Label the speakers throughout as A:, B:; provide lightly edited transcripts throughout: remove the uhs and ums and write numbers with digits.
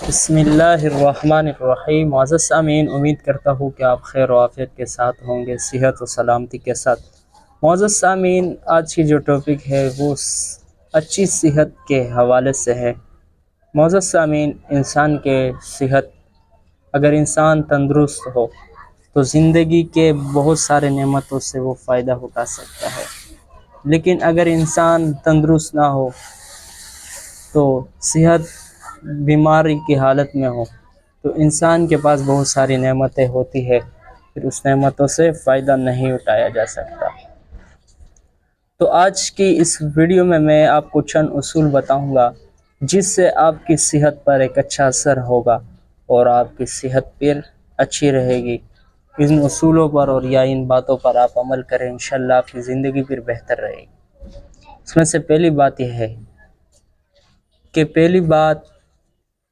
A: بسم اللہ الرحمن الرحیم۔ معزز سامعین، امید کرتا ہوں کہ آپ خیر و عافیت کے ساتھ ہوں گے، صحت و سلامتی کے ساتھ۔ معزز سامعین، آج کی جو ٹاپک ہے وہ اچھی صحت کے حوالے سے ہے۔ معزز سامعین، انسان کے صحت، اگر انسان تندرست ہو تو زندگی کے بہت سارے نعمتوں سے وہ فائدہ اٹھا سکتا ہے، لیکن اگر انسان تندرست نہ ہو تو صحت بیماری کی حالت میں ہو تو انسان کے پاس بہت ساری نعمتیں ہوتی ہے، پھر اس نعمتوں سے فائدہ نہیں اٹھایا جا سکتا۔ تو آج کی اس ویڈیو میں آپ کو چند اصول بتاؤں گا جس سے آپ کی صحت پر ایک اچھا اثر ہوگا اور آپ کی صحت پھر اچھی رہے گی۔ ان اصولوں پر اور یا ان باتوں پر آپ عمل کریں، انشاءاللہ آپ کی زندگی پھر بہتر رہے گی۔ اس میں سے پہلی بات یہ ہے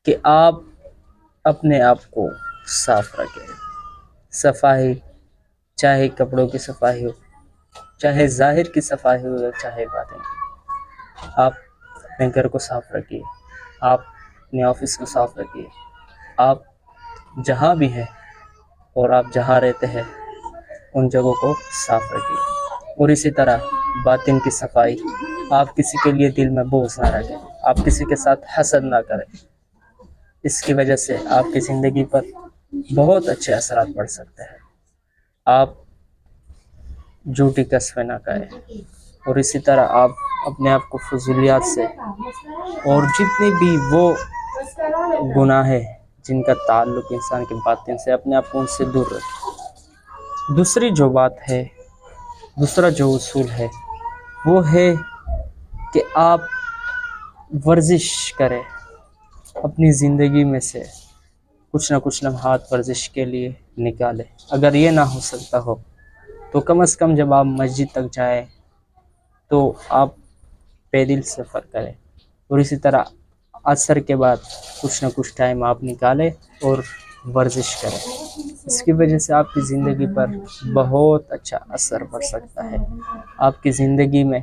A: کہ آپ اپنے آپ کو صاف رکھیں۔ صفائی، چاہے کپڑوں کی صفائی ہو، چاہے ظاہر کی صفائی ہو یا چاہے باطن کی، آپ اپنے گھر کو صاف رکھیے، آپ اپنے آفس کو صاف رکھیے، آپ جہاں بھی ہیں اور آپ جہاں رہتے ہیں ان جگہوں کو صاف رکھیے۔ اور اسی طرح باطن کی صفائی، آپ کسی کے لیے دل میں بغض نہ رکھیں، آپ کسی کے ساتھ حسد نہ کریں، اس کی وجہ سے آپ کی زندگی پر بہت اچھے اثرات پڑ سکتے ہیں۔ آپ جھوٹی قسمیں نہ کریں، اور اسی طرح آپ اپنے آپ کو فضولیات سے اور جتنی بھی وہ گناہ ہے جن کا تعلق انسان کے باطن سے، اپنے آپ کو ان سے دور رکھیں۔ دوسری جو بات ہے، دوسرا جو اصول ہے وہ ہے کہ آپ ورزش کریں۔ اپنی زندگی میں سے کچھ نہ کچھ لمحات ورزش کے لیے نکالیں۔ اگر یہ نہ ہو سکتا ہو تو کم از کم جب آپ مسجد تک جائیں تو آپ پیدل سفر کریں، اور اسی طرح عصر کے بعد کچھ نہ کچھ ٹائم آپ نکالیں اور ورزش کریں۔ اس کی وجہ سے آپ کی زندگی پر بہت اچھا اثر پڑ سکتا ہے۔ آپ کی زندگی میں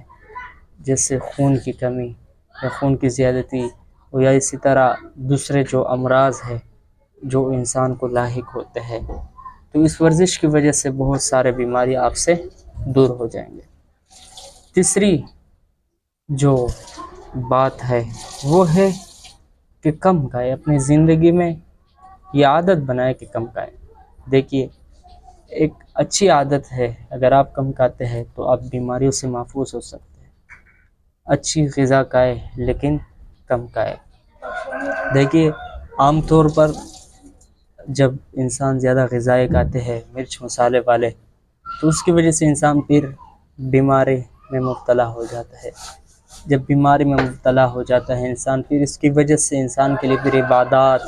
A: جیسے خون کی کمی یا خون کی زیادتی یا اسی طرح دوسرے جو امراض ہے جو انسان کو لاحق ہوتے ہیں، تو اس ورزش کی وجہ سے بہت سارے بیماری آپ سے دور ہو جائیں گے۔ تیسری جو بات ہے وہ ہے کہ کم کھائیں۔ اپنی زندگی میں یہ عادت بنائیں کہ کم کھائیں۔ دیکھیے، ایک اچھی عادت ہے، اگر آپ کم کھاتے ہیں تو آپ بیماریوں سے محفوظ ہو سکتے ہیں۔ اچھی غذا کھائیں لیکن کم کھائیں۔ دیکھیے، عام طور پر جب انسان زیادہ غذائیں کھاتے ہیں مرچ مسالے والے، تو اس کی وجہ سے انسان پھر بیماری میں مبتلا ہو جاتا ہے۔ جب بیماری میں مبتلا ہو جاتا ہے انسان، پھر اس کی وجہ سے انسان کے لیے پھر عبادات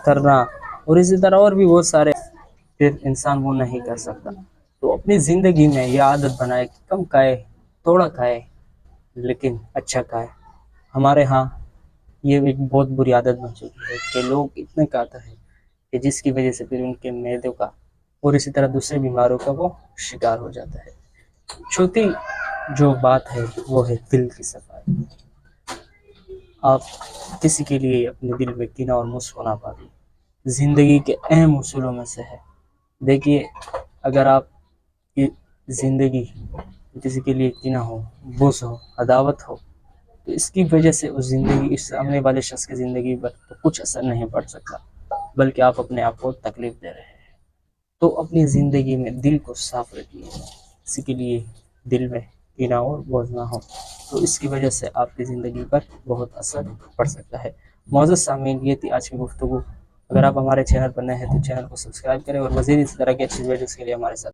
A: کرنا اور اسی طرح اور بھی بہت سارے پھر انسان وہ نہیں کر سکتا۔ تو اپنی زندگی میں یہ عادت بنائے کہ کم کھائے، تھوڑا کھائے لیکن اچھا کھائے۔ ہمارے ہاں یہ ایک بہت بری عادت بن چکی ہے کہ لوگ اتنے کھاتے ہیں کہ جس کی وجہ سے پھر ان کے معدے کا اور اسی طرح دوسرے بیماریوں کا وہ شکار ہو جاتا ہے۔ چوتھی جو بات ہے وہ ہے دل کی صفائی۔ آپ کسی کے لیے اپنے دل میں کینہ اور مسخ نہ پالیں، زندگی کے اہم اصولوں میں سے ہے۔ دیکھیے، اگر آپ کی زندگی کسی کے لیے کینہ ہو، بغض ہو، عداوت ہو، تو اس کی وجہ سے اس سامنے والے شخص کی زندگی پر تو کچھ اثر نہیں پڑ سکتا، بلکہ آپ اپنے آپ کو تکلیف دے رہے ہیں۔ تو اپنی زندگی میں دل کو صاف رکھیے، کسی کے لیے دل میں کینہ اور بغض نہ ہو، تو اس کی وجہ سے آپ کی زندگی پر بہت اثر پڑ سکتا ہے۔ معزز سامعین، یہ تھی آج کی گفتگو۔ اگر آپ ہمارے چینل پر نئے ہیں تو چینل کو سبسکرائب کریں اور مزید اس طرح کے اچھی ویڈیوز کے لیے ہمارے ساتھ